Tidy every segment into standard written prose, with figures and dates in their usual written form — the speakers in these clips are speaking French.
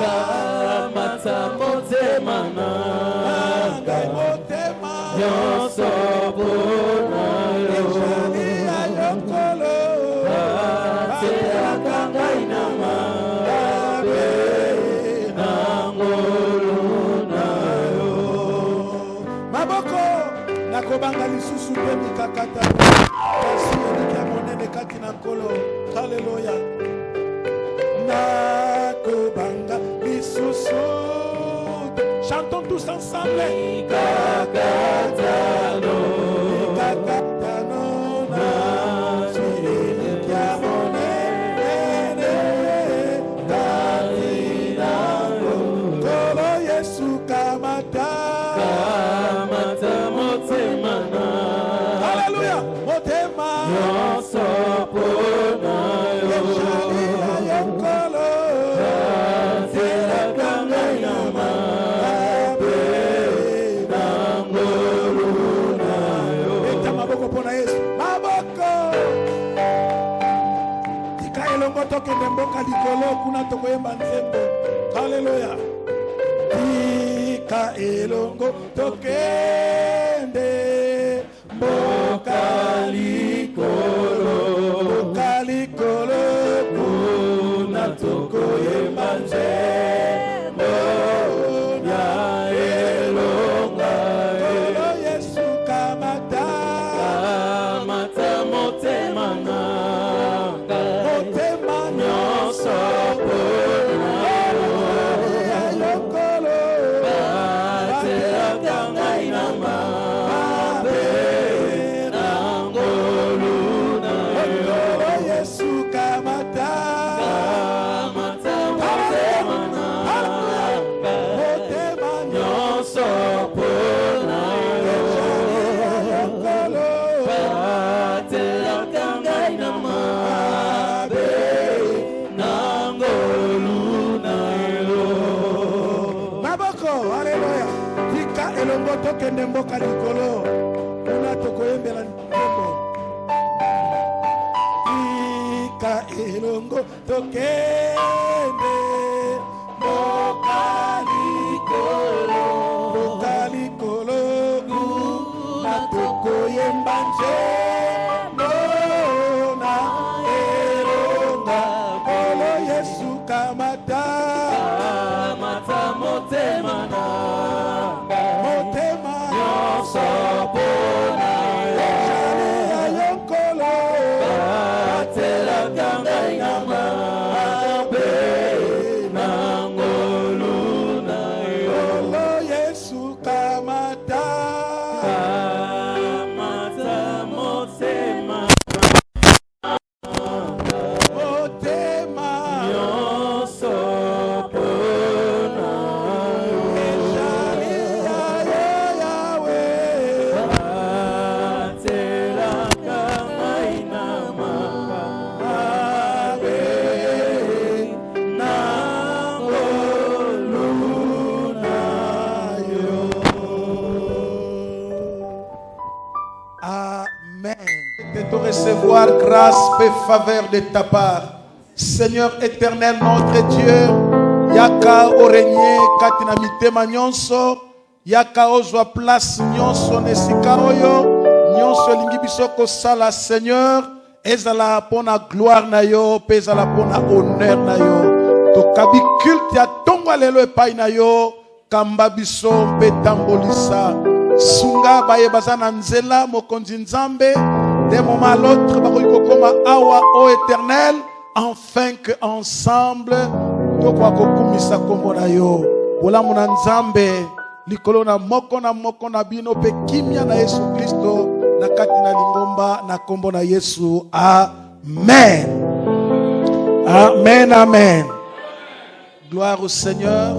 kamata motema nanga nyonso mpona yo batelaka ngai na mabe na ngolu na yo. Maboko nakobanga lisusu mpe mikakata kasi elika monene kati na nkolo. Haleluya. Nakobanga lisusu. Chantons tous ensemble. Mikakatano Mikakatano elika monene kati na nkolo Yesu kamata. kamata motema nanga Haleluya. Motema nyonso mpona yo batelaka ngai na mabe na ngolu na yo. Eta maboko mpona Yesu. Maboko tika elongo tokende mboka likolo kuna tokoyemba nzembo. Haleluya. Tika elongo tokende mboka likolo. Mboka likolo kuna tokoyemba nzembo ya elonga Nkolo Yesu kamata. kamata motema nanga Motema nyonso mpona yo lokolo batelaka ngai na mabe na ngolu na yo. Nkolo Yesu kamata. kamata motema nanga Motema nyonso mpona yo lokolo batelaka ngai na mabe na ngolu na yo. maboko. Haleluya. Tika elongo tokende mboka likolo kuna tokoyembela nzembo. Tika elongo tokende mboka likolo. Mboka likolo kuna tokoyemba nzembo na elonga Nkolo Yesu kamata. kamata motema nanga Motema nyonso mpona yo Nkolo batelaka ngai na mabe na ngolu na yo. Yesu kamata. kamata motema Motema nyonso mpona yo Yahweh. batelaka ngai na mabe na ngolu na yo. Amen. Et de recevoir grâce et faveur de ta part. Seigneur éternel, notre Dieu, yaka orenye katina mitema nyonso, yaka ozwa place nyonso nesika oyo, nyonso elingi biso kosala Seigneur, ezala pona gloire na yo, pe ezala pona honneur na yo. Tokabi culte ya tongo lelo epai na yo, kamba biso mpe tambolisa. Sunga baye bazana nzela mokonzi nzambe, d'un moment à l'autre bakoki kokoma awa o éternel, afin que ensemble tokoka kokumisa kombo na yo. Bolamu na nzambe likolo na moko na bino pe kimia na Yesu Kristo na kati na lingomba na kombo na Yesu. Amen. Amen, amen. Gloire au Seigneur.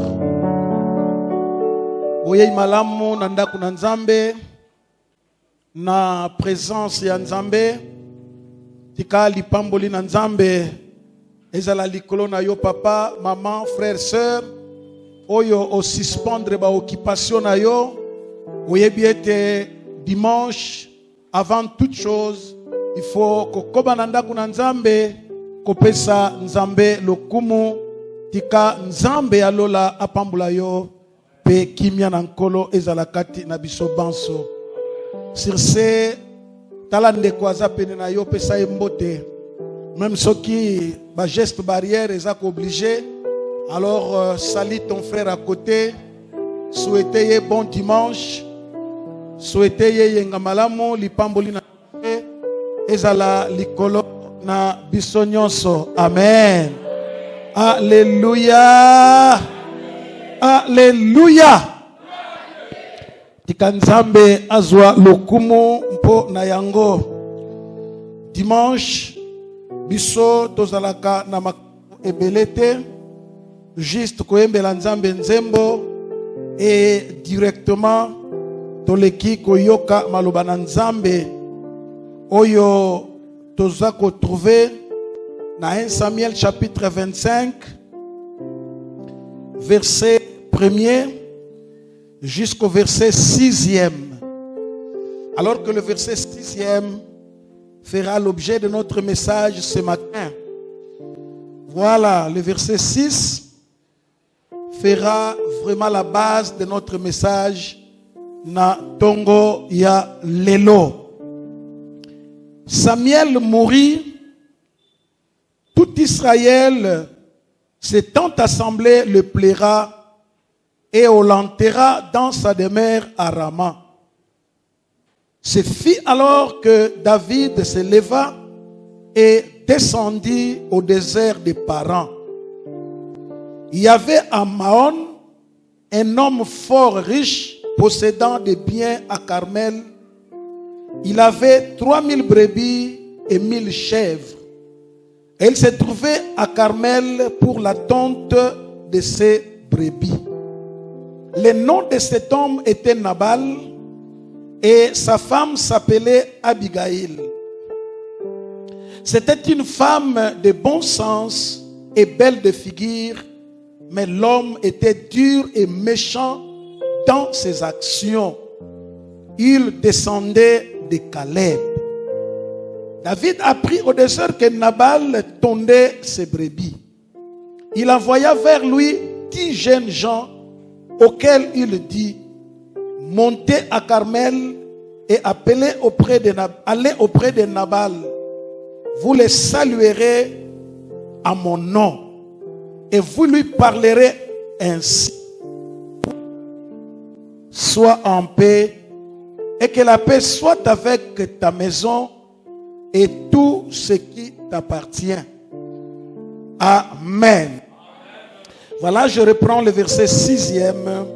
Oye malamu na ndaku na nzambe na présence ya nzambe tika lipamboli na nzambe ezala likolo na yo papa, maman, frère, sœur oyo o suspendre ba occupation na yo. Oyebi ete dimanche avant toute chose il faut kokoba na ndaku na nzambe kopesa nzambe lokumu tika nzambe alola apambula yo pe kimia na nkolo ezalakati na biso banso. Sur ce, tala ndeko aza pene na yo pesa ye mbote. Même soki ba geste barrière ezako obligé, alors salis ton frère à côté, souhaitez bon dimanche, souhaitez yenga malamu lipamboli na ezala likolo na biso nyonso. Amen. Alléluia. Alléluia. Tikanzambe azwa lokumu mpo na yango. Dimanche biso tozalaka na ebelete juste koyembela nzambe nzembo et directement toleki koyoka maloba na nzambe oyo toza ko trouver na 1 Samuel chapitre 25 verset 1er jusqu'au verset 6e. Alors que le verset 6e fera l'objet de notre message ce matin. Voilà, le verset 6 fera vraiment la base de notre message na tongo ya lelo. Samuel mourit, tout Israël s'étant assemblé le plaira et on l'enterra dans sa demeure à Rama. Ce fit alors que David se leva et descendit au désert de Paran. Il y avait à Maon un homme fort riche possédant des biens à Carmel. Il avait 3000 brebis et 1000 chèvres. Et il se trouvait à Carmel pour la tonte de ses brebis. Le nom de cet homme était Nabal et sa femme s'appelait Abigail. C'était une femme de bon sens et belle de figure, mais l'homme était dur et méchant dans ses actions. Il descendait de Caleb. David apprit au désert que Nabal tondait ses brebis. Il envoya vers lui 10 jeunes gens auxquels il dit: montez à Carmel et allez auprès de Nabal. Vous le saluerez à mon nom et vous lui parlerez ainsi: sois en paix et que la paix soit avec ta maison et tout ce qui t'appartient. Amen. Voilà, je reprends le verset 6e.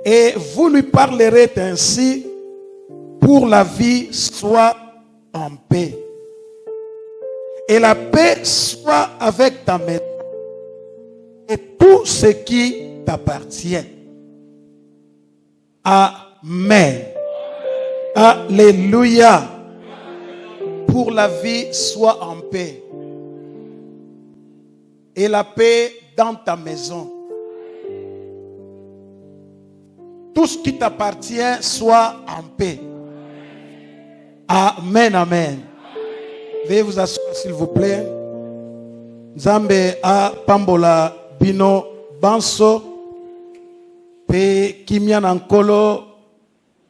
Et vous lui parlerez ainsi: pour la vie soit en paix. Et la paix soit avec ta maison et tout ce qui t'appartient. Amen. Alléluia. Pour la vie soit en paix. Et la paix dans ta maison. Tout ce qui t'appartient soit en paix. Amen, amen. Veuillez vous asseoir s'il vous plaît. Nzambe a pambola bino banso pe kimia na nkolo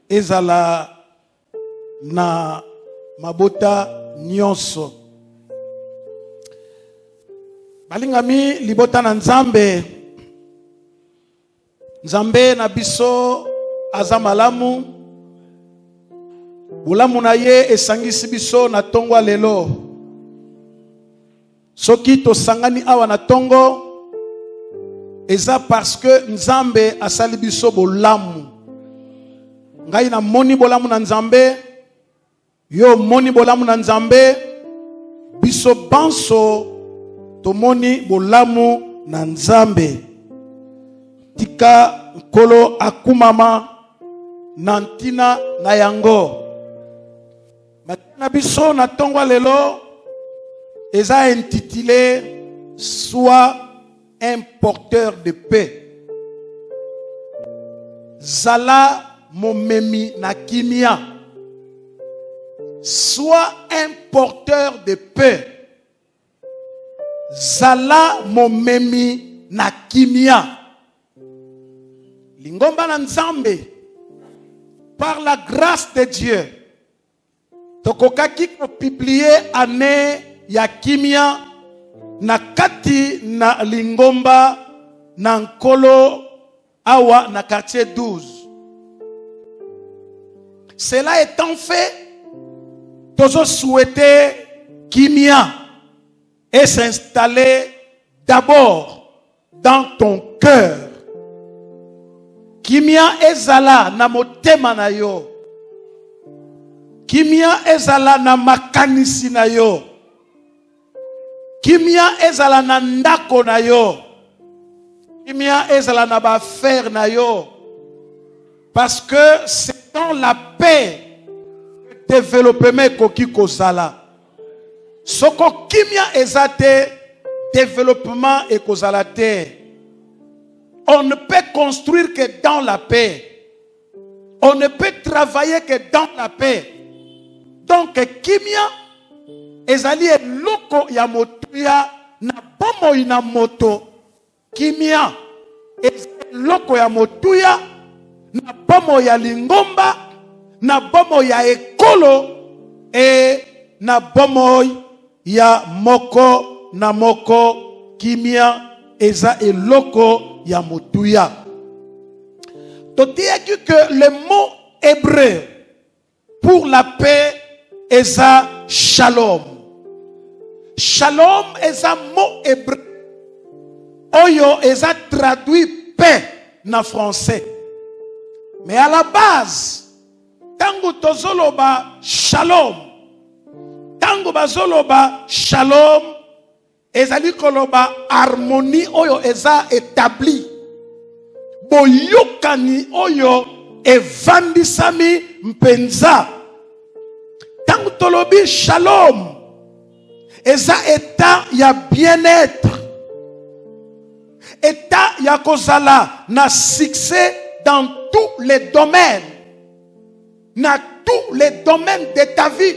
ezala na mabota nyonso. Balingami libota na Nzambe. Nzambe na biso azamalamu. Bulamu na ye esangisi biso na tongo lelo. Soki to sangani awa na tongo eza parce que Nzambe asali biso bolamu. Ngai na moni bolamu na Nzambe, yo moni bolamu na Nzambe, biso banso to moni bolamu na Nzambe. Tika nkolo akumama nantina na yango. Matina biso na tongo lelo eza intitulé Sois un porteur de paix. Zala momemi na kimia. Sois un porteur de paix. zala momemi na kimia. Lingomba na nzambe, par la grâce de Dieu, tokokaki ko publier année ya kimia na kati na lingomba na nkolo awa na quartier 12. Cela étant fait, tozo souhaité kimia et s'installer d'abord dans ton cœur. Kimia ezala na motema na yo. Kimia ezala na makanisi na yo. Kimia ezala na ndako na yo. Kimia ezala na ba faire na yo. Parce que c'est dans la paix que développement koki kozala. Soko kimia ezate développement et kozala te. On ne peut construire que dans la paix. On ne peut travailler que dans la paix. Donc kimia ezali eloko ya motuya na bomo ina moto. Kimia ezali eloko ya motuya na bomo ya lingomba, na bomo ya ekolo et na bomo ya moko na moko. Kimia eza eloko ya motuya. Totiaki que le mot hébreu pour la paix eza shalom. Shalom eza mot hébreu oyo eza traduit paix na français. Mais à la base, tango tozoloba shalom, tango bazoloba shalom, ezali koloba harmonie oyo eza établi. Boyokani oyo evandisami mpenza. Tango tolobi shalom, eza état ya bien-être. État ya kozala na succès dans tous les domaines. Na tous les domaines de ta vie.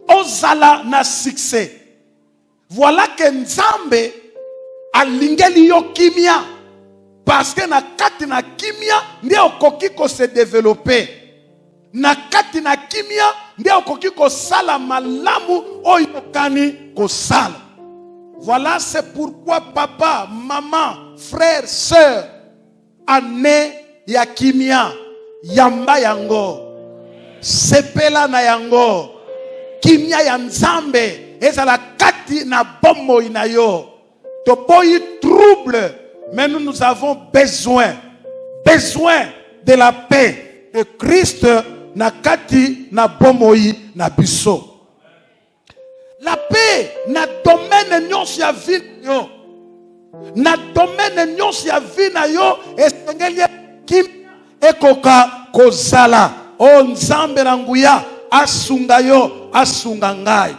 Ozala na succès. Voilà que Nzambe alingeli yo kimia. Parce que na kati na kimia nde okoki ko se développer. Na kati na kimia nde okoki ko sala malamu oyo kani ko sala. Voilà, c'est pourquoi papa, maman, frère, sœur, ane ya kimia, yamba yango, sepela na yango, kimia ya Nzambe, ezala kati na bomo inayo, toboyi trouble, mais nous avons besoin de la paix de Christ na kati na bomoyi na biso. La paix na domaine nyonso ya vie yo. Na domaine nyonso ya vie na yo esengeli kimia ekoka kozala. O Nzambe na nguya asunga yo, asunga ngai.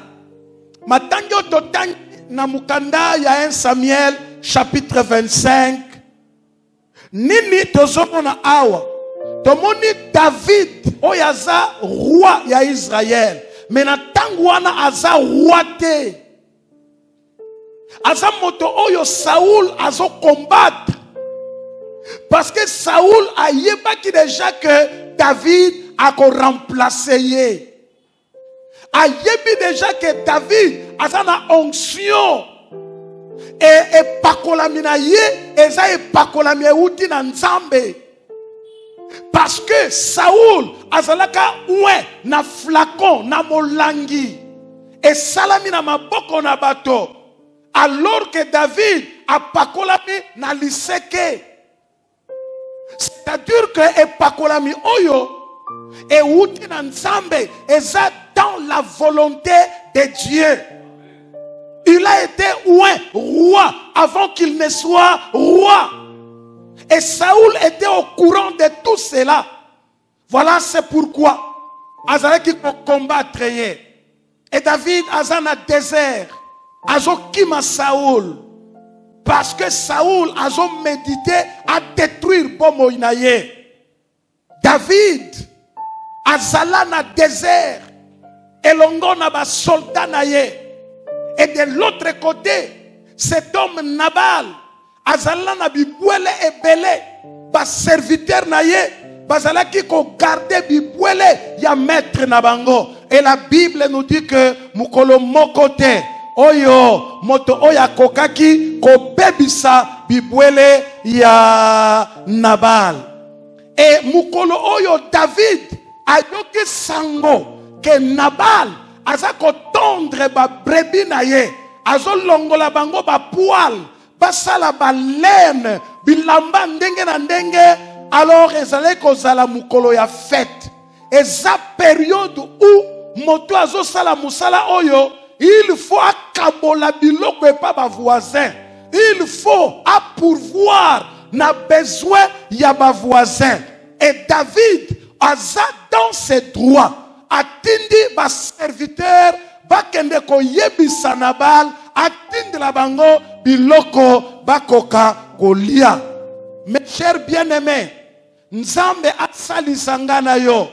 Matangi ototangi na mukanda ya 1 Samuel chapitre 25. Nini tozomona awa? Tomoni David oyaza roi ya Israël. Mais na tangu wana aza roi. Aza moto oyo Saoul azo combattre. Parce que Saoul a yebaki déjà que David a ko remplacer ye. A yebi déjà que David aza na onction. Et pakolami na ye eza pakolami euti na Nzambe. Parce que Saoul azalaka oué na flacon na molangi et salami na maboko na bato, alors que David a pakolami na liseke. C'est-à-dire que e pakolami oyo e outi na Nzambe eza dans la volonté de Dieu. Il a été oué roi avant qu'il ne soit roi. Et Saoul était au courant de tout cela. Voilà, c'est pourquoi Azalaki pour combattre. Et David azana désert. Azokima Saoul. Parce que Saoul a médité à détruire Bomo Inaye. David azala na désert. Et l'ongo na ba soldat naye. Et de l'autre côté, cet homme Nabal, azala na bibwele ebele, ba serviteur na ye, bazala ki ko garder bibwele ya maître na bango. Et la Bible nous dit que mukolo mokote oyo moto oya kokaki ko bebisa bibwele ya Nabal. Et mukolo oyo David ayoki sango que Nabal aza ko tondre ba brebi na ye, azo longola bango ba poil, basala ba laine, bilamba ndenge na ndenge. Alors ezale kozala mukolo ya fête. Eza période où moto azo sala musala oyo, il faut akabola biloko epa ba voisin. Il faut pourvoir na besoin ya ba voisin. Et David aza dans ses droits. Atindi ba serviteur bakende ko yebisa Nabal, atindi la bango biloko bakoka kolia. Mes chers bien-aimés, Nzambe asalisanga na yo.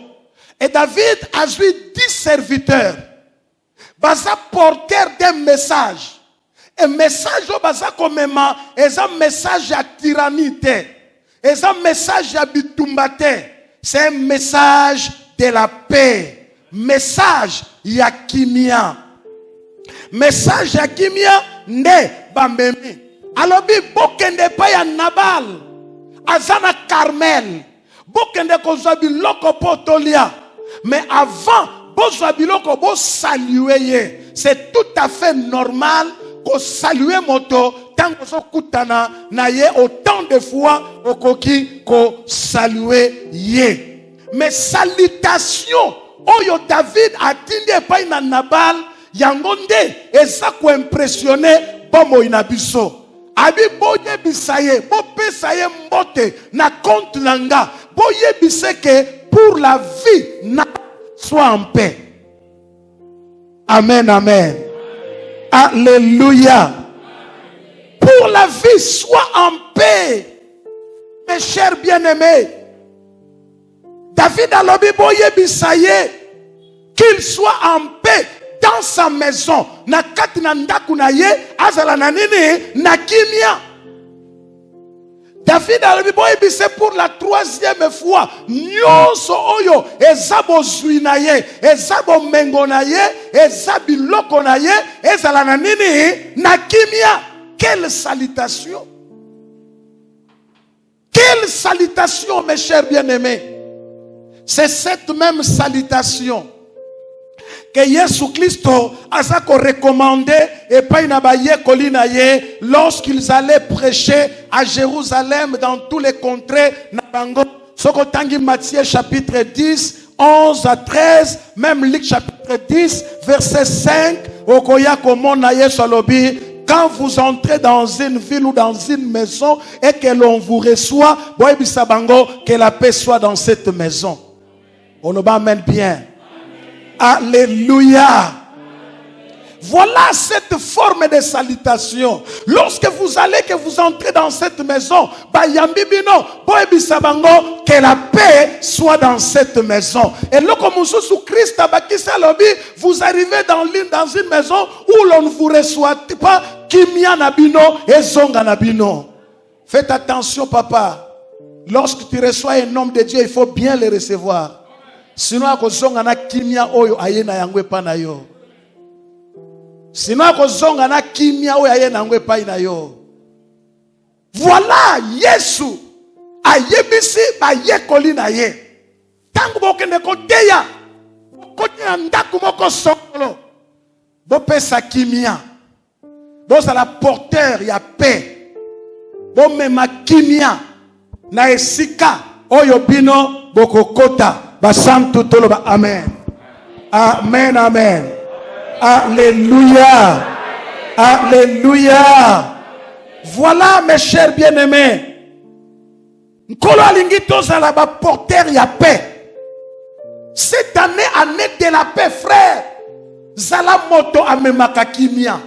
Et David a eu 10 serviteurs. Baza porteur d'un message. Un message au baza komema, est un message à tyrannité. Est un message à bitumbate. C'est un message de la paix. Message ya kimia. Message ya kimia ne bamemi. Alobi bokende pa ya Nabal. Azana Carmel. Bokende kozwa biloko potolia. Mais avant, bozwa biloko bo saluer. C'est tout à fait normal ko saluer moto tango so kutana na ye autant de fois okoki ko saluer ye. Mais salutation oyo David atindi epai na Nabal yango nde eza ko impressionner bomo inabiso. Abi boye bisaye, bo pesaye mbote na compte nanga. Boye biseke pour la vie na soit en paix. Amen, amen. Alléluia. Pour la vie soit en paix. Mes chers bien-aimés, David a lobi boye bisaye qu'il soit en paix dans sa maison. Na kati na ndaku na ye azala na nini na kimia. David a lobi boye bise pour la 3e fois. Nyonso oyo ezabo zui na ye, ezabo mengo na ye, ezabi loko na ye, ezala na nini na kimia. Quelle salutation! Quelle salutation, mes chers bien-aimés! C'est cette même salutation que Jésus Christ a recommandé et pas lorsqu'ils allaient prêcher à Jérusalem dans tous les contrées. Matthieu chapitre 10, 11 à 13, même Luc chapitre 10, verset 5. Quand vous entrez dans une ville ou dans une maison et que l'on vous reçoit, que la paix soit dans cette maison. On nous amène bien. Alléluia. Voilà cette forme de salutation. Lorsque vous allez, que vous entrez dans cette maison, que la paix soit dans cette maison. Et là, comme Christ, vous arrivez dans une maison où l'on ne vous reçoit pas, faites attention, papa. Lorsque tu reçois un homme de Dieu, il faut bien le recevoir. Sinon, voilà Yesu ayebisi ba yekoli na ye. Tango bokende koteya koteya ndaku moko solo bopesa kimia bozala porteur ya paix bomema kimia na esika oyo bino bokokota basantu toloba amen. Amen, amen. Alléluia. Alléluia. Voilà, mes chers bien-aimés. Nkolo alingi tozala ba porteur ya paix. Cette année de la paix, frère. Zala moto amemaka kimia.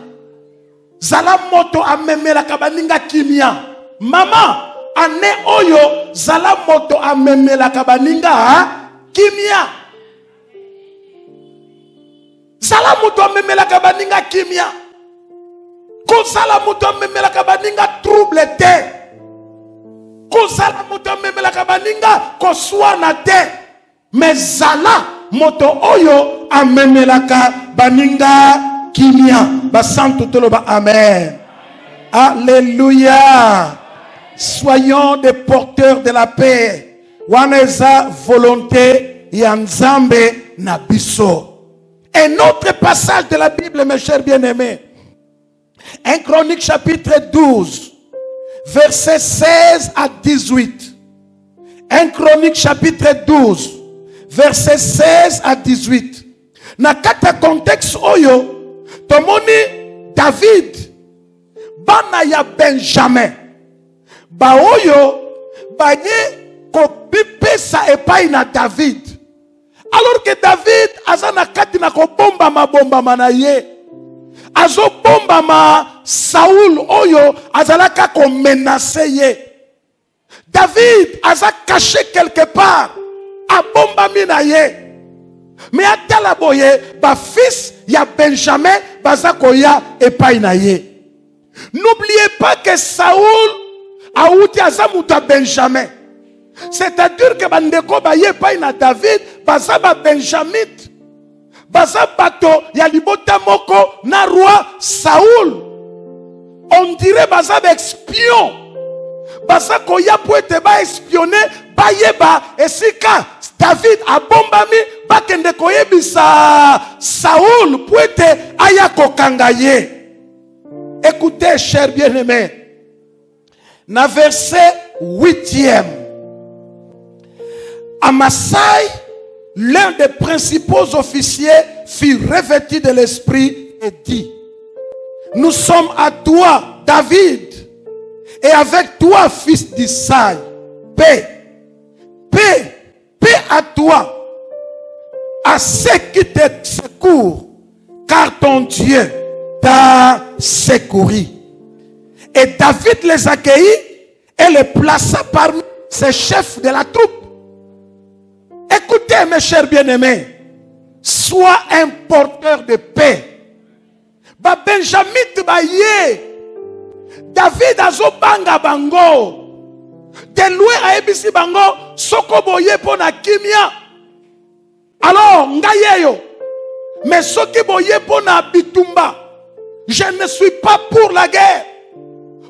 Zala moto amemelaka baninga kimia. Mama, année oyo zala moto amemelaka baninga kimia. Zala moto amemelaka baninga kimia. kozala moto amemelaka baninga trouble te, kozala moto amemelaka baninga koswana te, mais zala moto oyo amemelaka baninga kimia. Basantu toloba amen. Alléluia. Soyons des porteurs de la paix. Waneza volonté ya Nzambe na biso. Un autre passage de la Bible, mes chers bien-aimés. 1 Chronique chapitre 12, versets 16 à 18. 1 Chronique chapitre 12, versets 16 à 18. Na kata contexte oyo, tomoni David, bana ya Benjamin, ba oyo, baye ko bipesa epai na David. Alors que David, azana kati na ko bomba na ye. Azo bomba ma Saoul oyo, azalaka ko menacer ye. David, aza caché quelque part, a bomba mina ye. Mais à Talaboye, ba fils ya Benjamin, baza koya epai na ye. N'oubliez pas que Saoul a outi azamuta Benjamin. C'est-à-dire que bandeko ba ye epai na David, baza ba Benjamite. Baza bato ya libota moko na roi Saoul. On dirait baza ba espion. Baza koya po ete ba espionner, ba yeba esika David a bombami bakende koyebisa Saoul po ete aya kokanga ye. Écoutez, chers bien-aimés, na verset 8e, Amasai, l'un des principaux officiers, fut revêtu de l'esprit et dit: nous sommes à toi, David, et avec toi, fils d'Isaïe, paix, paix, paix à toi, à ceux qui te secourent, car ton Dieu t'a secouru. Et David les accueillit et les plaça parmi ses chefs de la troupe. Écoutez, mes chers bien-aimés, sois un porteur de paix. Ba Benjamin baye, David azobanga bango, de loin a ebisi bango, soko boye pona kimia. Alors, ngayeyo, mais soki boye pona bitumba, je ne suis pas pour la guerre.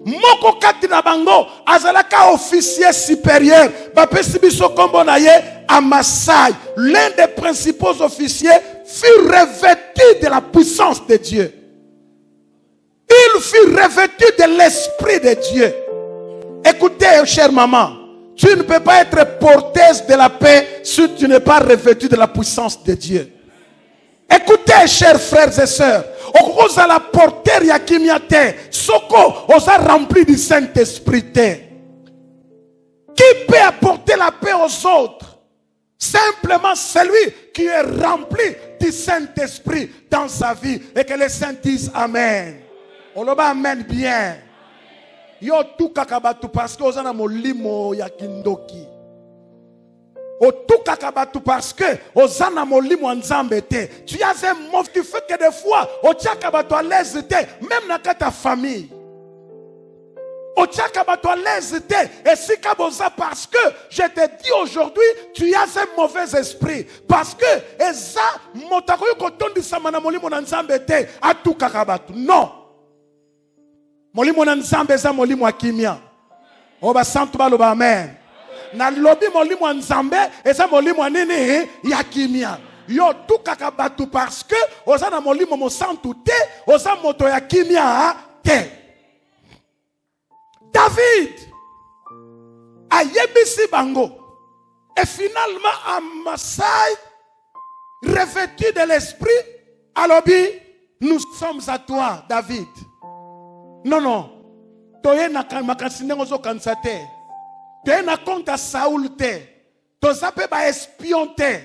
Moko katina bango, azalaka officier supérieur, bapesi biso kombo na ye Amasai, l'un des principaux officiers, fut revêtu de la puissance de Dieu. Il fut revêtu de l'esprit de Dieu. Écoutez, chère maman, tu ne peux pas être porteuse de la paix si tu n'es pas revêtu de la puissance de Dieu. Écoutez, chers frères et sœurs, oza la porter ya kimia te, soko oza rempli du Saint-Esprit te. Qui peut apporter la paix aux autres? Simplement celui qui est rempli du Saint-Esprit dans sa vie. Et que les saints disent Amen. On le va amen bien. Yo tout kakabatu parce que oza na molimo ya kindoki. O tout kakabatu parce que oza na molimo nzambe te. Tu as un mot qui fait que des fois o tchakabatu à l'aise te, même na ta famille. O tchakabatu à l'aise te, et si kaboza parce que je te dis aujourd'hui, tu as un mauvais esprit parce que eza motakoyo kotondi samana molimo na nzambe te a tout kakabatu. Non. Molimo na nzambe eza molimo akimia. Oba santu baloba amen. Na lobi molimo nzambe eza molimo nini ya kimia. Yo tout kakabatu parce que oza na molimo mo santu te, oza moto ya kimia te. David a yebisi bango. Et finalement Amasai, revêtu de l'esprit, alobi, nous sommes à toi, David. Non, non. Toye na makasine ngozo kansa te. Toye na compte à Saoul te. Tozape ba espion te.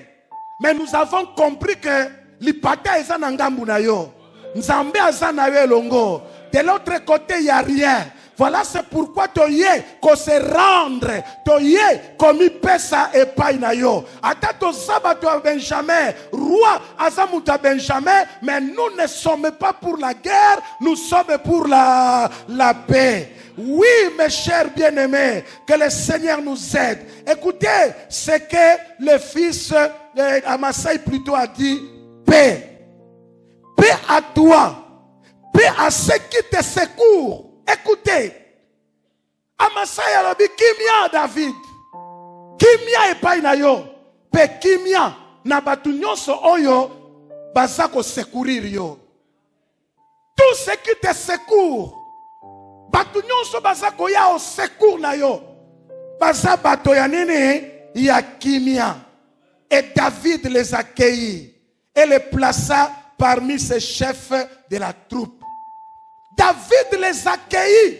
Mais nous avons compris que l'ipata eza na ngambu na yo. Nzambe aza na yo elongo. De l'autre côté, il n'y a rien. Voilà, c'est pourquoi tu es qu'on se rendre, tu es comme il pesa et paille na yo. Attends, sabato à Benjamin, roi Azamuta Benjamin, mais nous ne sommes pas pour la guerre, nous sommes pour la paix. Oui, mes chers bien-aimés, que le Seigneur nous aide. Écoutez ce que le fils Amasai plutôt a dit, paix. Paix à toi. Paix à ceux qui te secourent. Écoutez. Amasai a dit, Kimia David. Kimia et pas yo. Pe Kimia. Na batu nyonso oyo. Bazako secourir yo. Tous ceux qui te secourent. Batu nyonso bazako ya au secours na yo. Baza bato ya nini ya Kimia. Et David les accueillit et les plaça parmi ses chefs de la troupe. David les accueillit.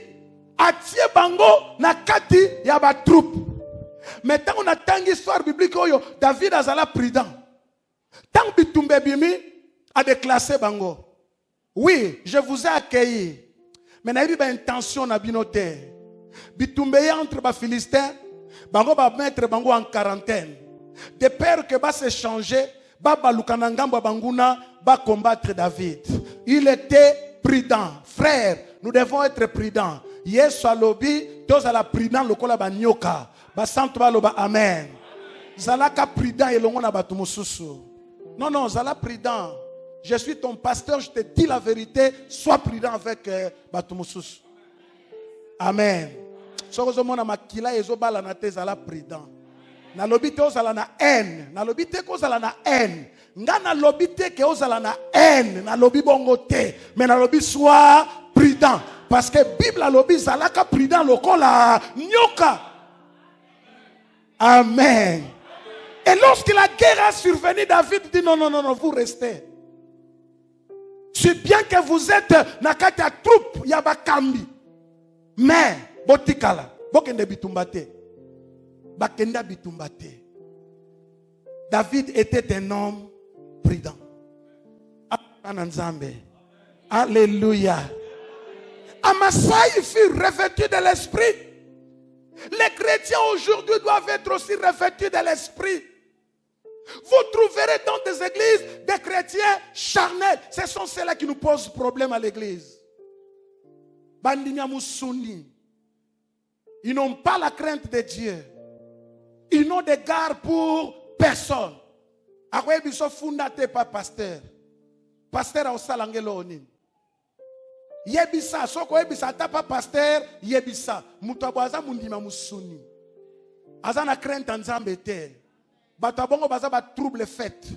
Atie bango na kati ya ba troupe. Maintenant on a tant d'histoire biblique oyo David azala prudent. Tant bitumbe bimi a déclassé bango. Oui, je vous ai accueilli. Mais il y a eu une intention na binote. Bitumbe entre les Philistins, bango va mettre bango en quarantaine. De peur que va se changer, ba balukanangambo banguna va combattre David. Il était prudent. Frère, nous devons être prudents. Yesu alobi, tous à la prudent lokola ba nyoka. Ba santo ba loba amen. Zalaka prudent et longo na batu mususu. Non, zala prudent. Je suis ton pasteur, je te dis la vérité. Sois prudent avec Batumoussous. Amen. Sokozomona makila ezobala na te zala prudent. Na lobite ozala na haine. Na lobite ko ozala na haine. Nga na lobite ke ozala na haine. Na lobi bongo te. Mais na lobi sois prudent. Parce que Bible a lobi zalaka prudent lokola nyoka. Amen. Et lorsque la guerre a survenu, David dit non, vous restez. C'est bien que vous êtes nakati ya troupe ya bakambi. Mais botikala, bokende bitumbate. Bakenda bitumbate. David était un homme prudent. Alléluia. Amasai fut revêtu de l'esprit. Les chrétiens aujourd'hui doivent être aussi revêtus de l'esprit. Vous trouverez dans des églises des chrétiens charnels. Ce sont ceux-là qui nous posent problème à l'église. Ils n'ont pas la crainte de Dieu. Ils n'ont d'égard pour personne. Ils sont fondés par pasteur. Pasteur a salangelo onin. Yebisa, soko yebisa tapa pasteur yebisa. Mutabaza mundima musuni. Azana crainte nzambe te. Batabongo baza ba trouble fait.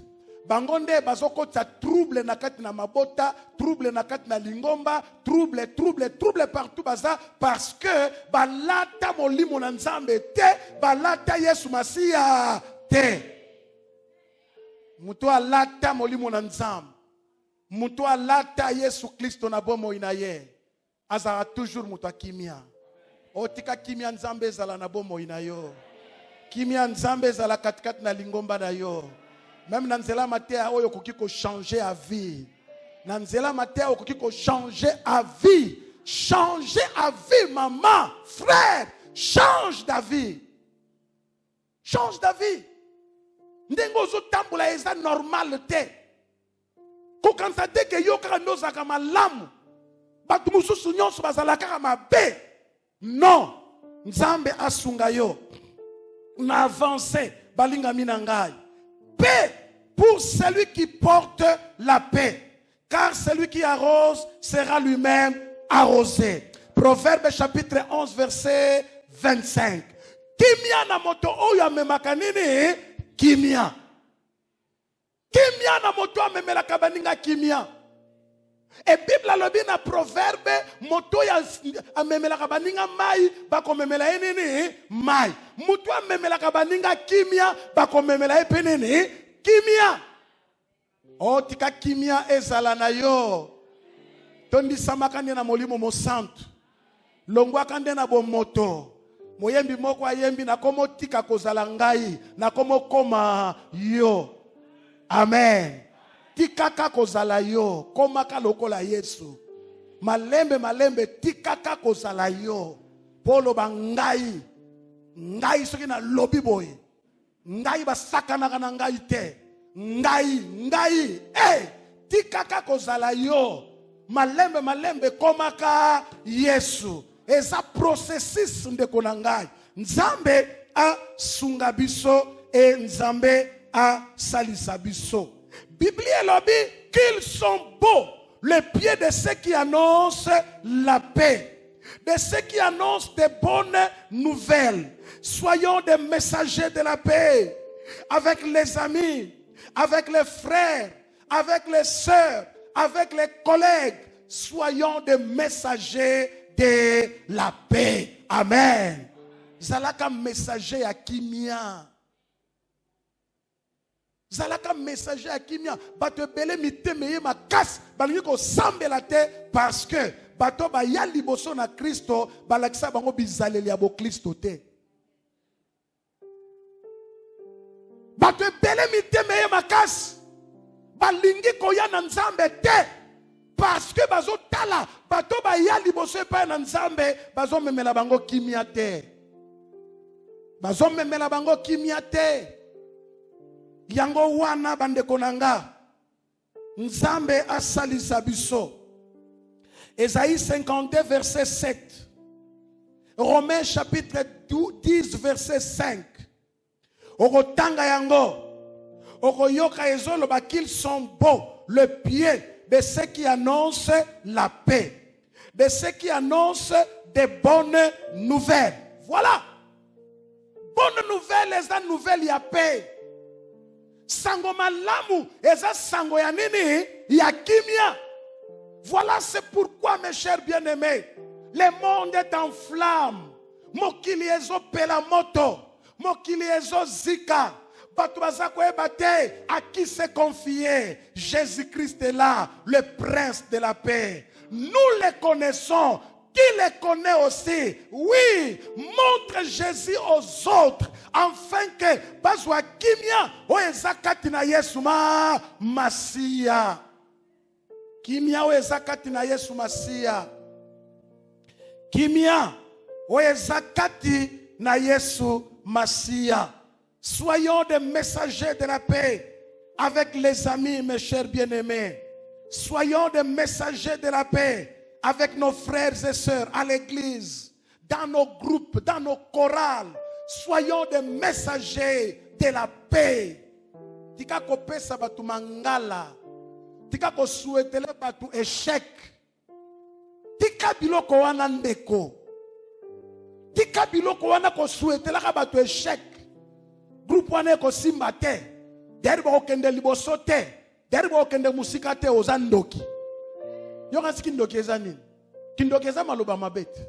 Bangonde bazoko ta trouble na kati na mabota, trouble na kati na lingomba, trouble partout baza parce que balata molimo na nzambe te, balata Yesu Masia te. Muto alata molimo na nzambe. Muto alata Yesu Kristo na bomo inaye. Azara toujours muto kimia. Otika kimia nzambe zala na bomo inayo. Kimia nzambe zala katikati na lingomba na yo. Même dans nzela matea oyo kokiko changer à vie. Dans nzela matea oyo kokiko changer à vie. Changer à vie, maman, frère, change d'avis. Change d'avis. Ndengo zo tambola eza normal te. Ko kansate ke yo ka noza ka malamu. Batu mususu nyonso bazala ka mabe. Non, nzambe asunga yo. Na avancé balinga minangai. Paix pour celui qui porte la paix. Car celui qui arrose sera lui-même arrosé. Proverbe chapitre 11 verset 25. Kimia na moto oyo memaka nini? Kimia. Kimia na moto amemelaka baninga kimia. Et Bible alobi na proverbe moto ya amemelaka baninga mai bakomemela nini? Mai. Moto amemelaka baninga kimia bakomemela pe nini? Kimia. O tika kimia ezala na yo. Tondi samakande na molimo mo santo. Longwa kande na bo moto. Moyembi moko ayembi na komo tika kozala ngai na komo koma yo. Amen. Tikaka kozala yo komaka lokola Yesu. malembe tikaka kozala yo polo bangai ngai soki na lobi boye ngai basakanaka na ngai te ngai tikaka kozala yo malembe komaka Yesu eza processus ndeko na ngai nzambe asunga biso e nzambe asalisa biso. Biblie elobi qu'ils sont beaux les pieds de ceux qui annoncent la paix, de ceux qui annoncent des bonnes nouvelles. Soyons des messagers de la paix avec les amis, avec les frères, avec les sœurs, avec les collègues. Soyons des messagers de la paix. Amen. Zalaka messager à kimia. Zalaka messager à kimia. Bato bele mitemeye makas. Balingi ko sambela te parce que bato ba ya liboso na Kristo balakisa bango bizaleli ya bo Kristo te. Bato bele mitemeye makas. Balingi ko ya na Nzambe te parce que bazo tala bato ba ya liboso pa na Nzambe bazo memela bango kimia te. Bazo memela bango kimia te. Yango wana bandeko nanga Nzambe asalisa biso. Ésaïe 52 verset 7. Romains chapitre 10 verset 5. Okotanga yango okoyoka ezoloba qu'ils sont beaux le pied de ceux qui annoncent la paix, de ceux qui annoncent des bonnes nouvelles. Voilà. Bonne nouvelle, eza nouvelle ya paix. Sango malamu, eza sango ya nini? Ya kimia. Voilà, c'est pourquoi, mes chers bien-aimés, le monde est en flamme. Mokili ezo pela moto, mokili ezo zika. Batouazako ebate, à qui se confier? Jésus-Christ est là, le prince de la paix. Nous les connaissons. Qui les connaît aussi? Oui, montre Jésus aux autres, afin que bazwa kimia oezakati na Yesu Masia. Kimia oezakati na Yesu Masia. Kimia oezakati na Yesu Masia. Soyons des messagers de la paix avec les amis, mes chers bien-aimés. Soyons des messagers de la paix avec nos frères et sœurs à l'église, dans nos groupes, dans nos chorales. Soyons des messagers de la paix. Tika ko pesa batu mangala. Tika ko souhaitele batu échec. Tika biloko wana ndeko. Tika biloko wana ko souhaitela ka batu échec. Groupe wana ko simba te. Deri ba okende liboso te. Deri ba okende musika te ozandoki. Yoka sikindoki eza nini? Kindoki eza maloba mabete.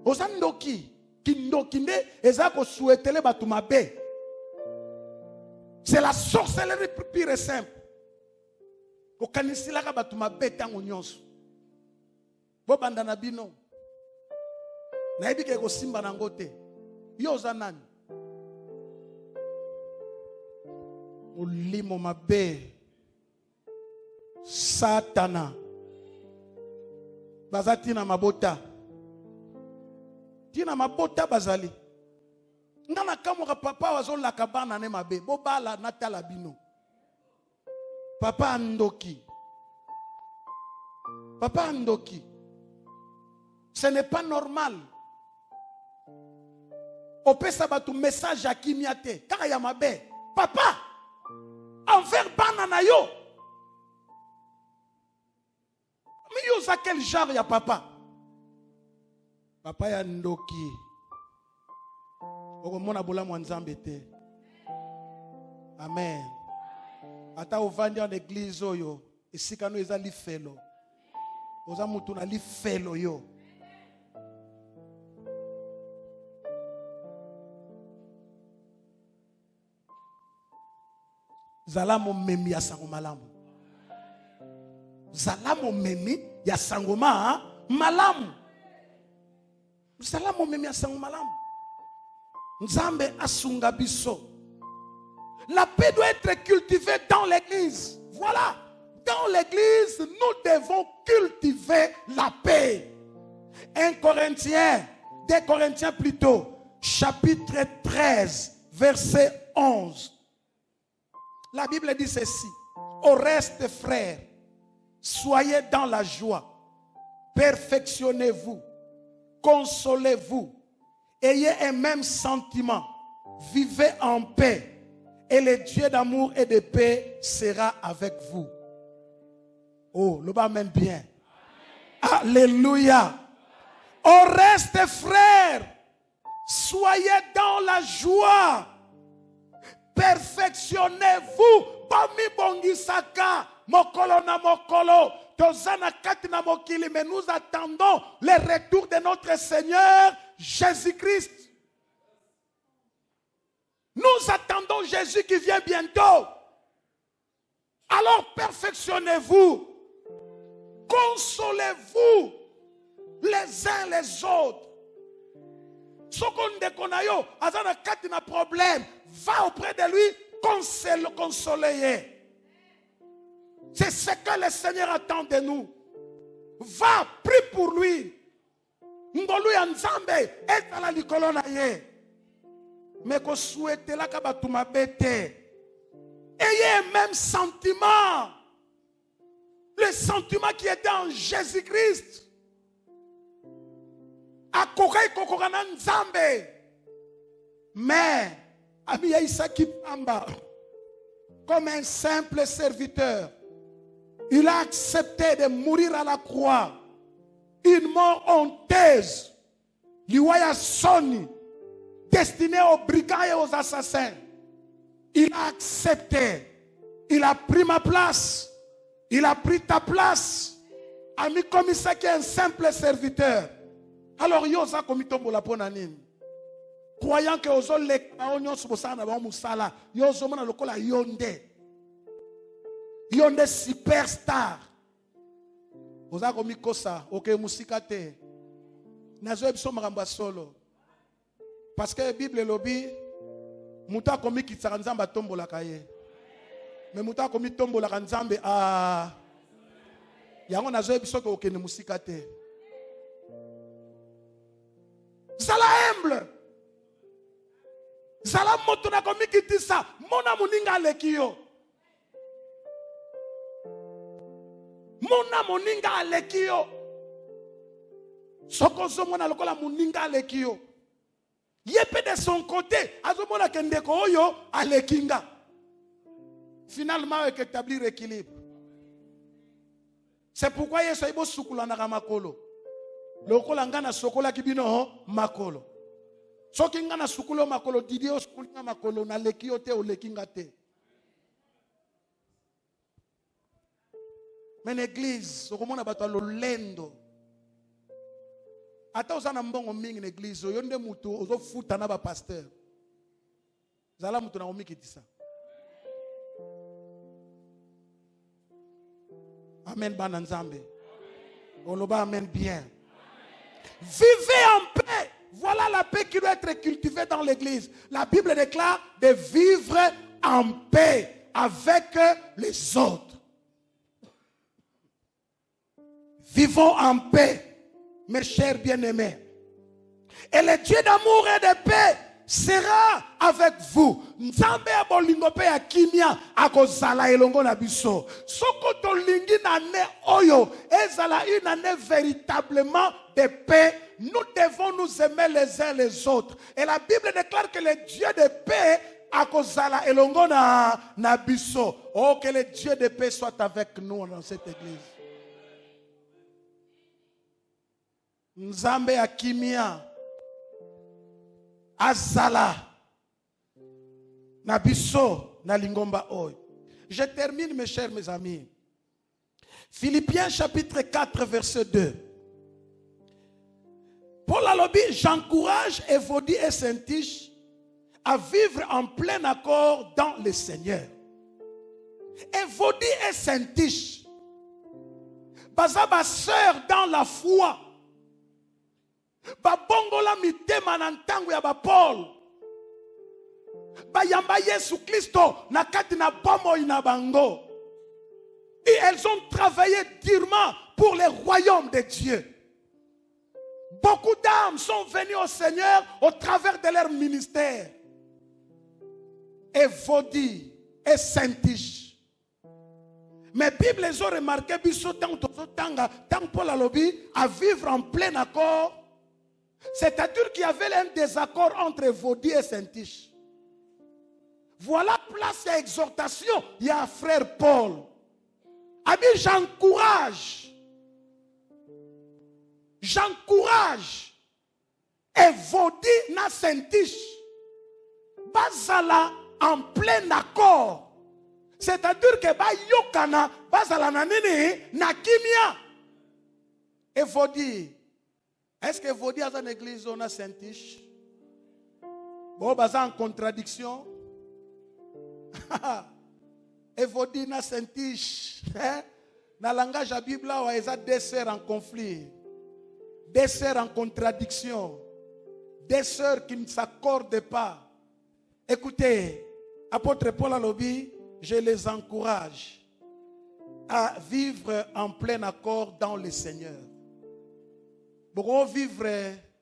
Ozandoki. Kindoki nde eza ko souhaitele batu mabe. C'est la sorcellerie pure et simple. Okanisila ka batu mabe tango nyonso. Bo banda na bino. Na yebi ke ko simba nango te. Yo oza nani? Olimo mabe. Satana. Bazati na mabota. Tina mabota bazali. Ngana kamoka papa wazo la kabana ne mabe. Bobala natala bino. Papa andoki. Papa andoki. Ce n'est pas normal. Opesa batu message à kimiate. Kaka ya mabe. Papa. Envers banana yo. Mais yo za quel genre ya papa? Papa ya ndoki. Oko mona bola mwanzambe te. Amen. Ata ovandi en église oyo, esika no eza lifelo. Oza mutu na lifelo yo. Zalamo memi ya sango malamu. Zalamo memi ya sango malamu. Zalamo memi ya sango malamu. Nzambe asunga biso. La paix doit être cultivée dans l'église. Voilà. dans l'église, nous devons cultiver la paix. 2 Corinthiens plutôt, chapitre 13, verset 11. La Bible dit ceci. Au reste, frères, soyez dans la joie, perfectionnez-vous, consolez-vous, ayez un même sentiment, vivez en paix, et le Dieu d'amour et de paix sera avec vous. Oh, le bas mène bien. Alléluia. Au reste, frères, soyez dans la joie, perfectionnez-vous. Bami bongisaka, mokolo na mokolo, tozana kati na mokili, mais nous attendons le retour de notre Seigneur Jésus-Christ. Nous attendons Jésus qui vient bientôt. Alors perfectionnez-vous, consolez-vous les uns les autres. Sokonde konayo, azana kati na problème, va auprès de lui. Consoler. C'est ce que le Seigneur attend de nous. Va, prie pour lui. Ngolu ya nzambe etala likolo na ye. Mais ko souhaite la kabatuma bete. Ayez un même sentiment. Le sentiment qui était en Jésus-Christ. Akokai kokokana nzambe. Mais Abiya Isaki Pamba, comme un simple serviteur, il a accepté de mourir à la croix, une mort honteuse, liwaya soni, destinée aux brigands et aux assassins. Il a accepté, il a pris ma place, il a pris ta place, ami comme Isaki, un simple serviteur. Alors yosa komitombo la ponanine. Croyant que ozo le onyo subosana ba musala yozo mona lokola yonde superstar oza komikosa oke musika te nazo ebiso makambo solo parce que Bible lobi muta komi kitsaka nzamba tombola kaye mais muta komi tombola ka nzambe yango nazo ebiso ke oke ne musika te zala humble. Zala moto na komi kitisa mona muninga lekio. Mona muninga lekio. Sokozo mona lokola muninga lekio. Yepe de son côté, azomona kendeko oyo alekinga. Finalement avec établir équilibre. C'est pourquoi Yesu ibo sukula na makolo. Lokola ngana sokola kibino makolo. Soki ngana sukulo makolo didio sukulinga makolo na lekio te o lekinga te. Mais l'église, okomona bato lolendo. Ata osana mbongo mingi l'église, yonde mutu ozo futa na ba pasteur. Zala mutu na omikitisa. Amen bana nzambe. Oloba amen bien. Vivez en paix. Voilà la paix qui doit être cultivée dans l'église. La Bible déclare de vivre en paix avec les autres. Vivons en paix, mes chers bien-aimés. Et le Dieu d'amour et de paix sera avec vous. Nzambe ya bolingo pe ya kimia akozala elongo na biso. Soko to lingi na ne oyo ezala une année véritablement de paix. Nous devons nous aimer les uns les autres. Et la Bible déclare que le Dieu de paix akozala elongo na biso. Oh, que le Dieu de paix soit avec nous dans cette église. Nzambe ya kimia azala na biso na lingomba oyo. Je termine mes chers mes amis. Philippiens chapitre 4 verset 2. Paul a lobby, j'encourage Évodie et Syntyche à vivre en plein accord dans le Seigneur. Évodie et Syntyche, bazaba sœur dans la foi. Ba bongola mitema na ntango ya ba Paul. Ba yamba Yesu Kristo na kati na bomo ina bango. Et elles ont travaillé durement pour le royaume de Dieu. Beaucoup d'âmes sont venues au Seigneur au travers de leur ministère. Évodie et Saint-Tige. Mais la Bible les a remarqué, tant Paul a lobby à vivre en plein accord. C'est-à-dire qu'il y avait un désaccord entre Évodie et Saint-Tige. Voilà place et exhortation. Il y a un frère Paul. J'encourage Évodie na Saint-Tige. Bazala en plein accord. C'est-à-dire que ba yokana bazala na nini na kimia. Évodie. Est-ce que Évodie a une église ou na Saint-Tige? Bon, baza en contradiction. Évodie na Saint-Tige. Dans le langage de la Bible, il y a deux sœurs en conflit. Des sœurs en contradiction. Des sœurs qui ne s'accordent pas. Écoutez, apôtre Paul Alobi, je les encourage à vivre en plein accord dans le Seigneur. Pour vivre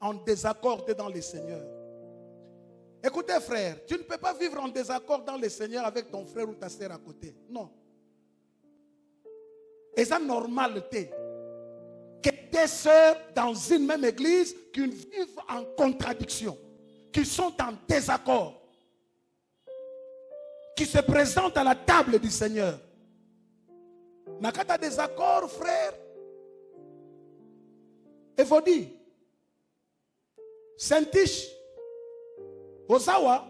en désaccord dans le Seigneur. Écoutez frère, tu ne peux pas vivre en désaccord dans le Seigneur avec ton frère ou ta sœur à côté. Non. Et ça normalité. Que des sœurs dans une même église qui vivent en contradiction, qui sont en désaccord, qui se présentent à la table du Seigneur. Nakata désaccord, frère. Évodie, Saint-Tige, Osawa.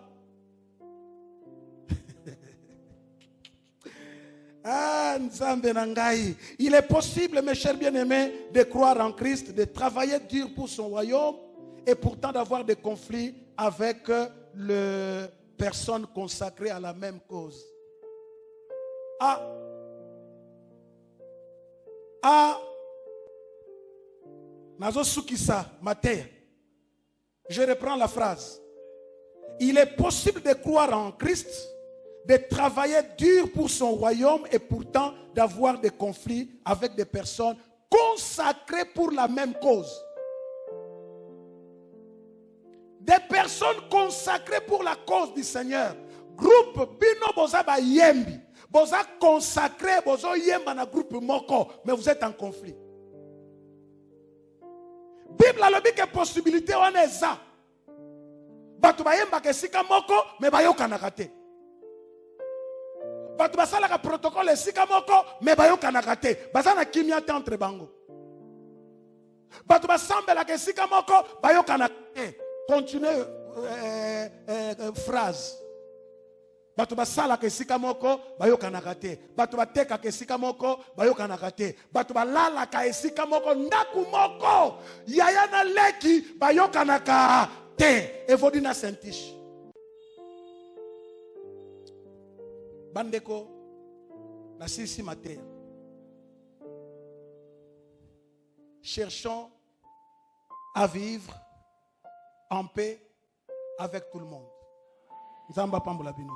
Il est possible, mes chers bien-aimés, de croire en Christ, de travailler dur pour son royaume et pourtant d'avoir des conflits avec les personnes consacrées à la même cause. Nazosukisa Maté. Je reprends la phrase. Il est possible de croire en Christ, de travailler dur pour son royaume et pourtant d'avoir des conflits avec des personnes consacrées pour la même cause. Des personnes consacrées pour la cause du Seigneur. Groupe Bino Boza ba Yembi. Boza consacré, Bozo Yemba na groupe Moko. Mais vous êtes en conflit. Bible a le dit que possibilité on est ça. Batu ba Yemba ke sika Moko, mais ba yoka na kate. Batu ba sala ka protocole sika Moko, mais ba yoka na kate. Baza na kimia entre bango. Batu ba sambela ke sika Moko, ba yoka na kate. Continuez phrase. Batu basala ke sika moko bayoka nakate. Batu bateka ke sika moko bayoka nakate. Batu balala ka sika moko ndaku moko yaya na leki bayoka nakate. Évodie na Saint-Tige. Bandeko na sisi matin. Cherchons à vivre en paix avec tout le monde. Nzamba pambola bino.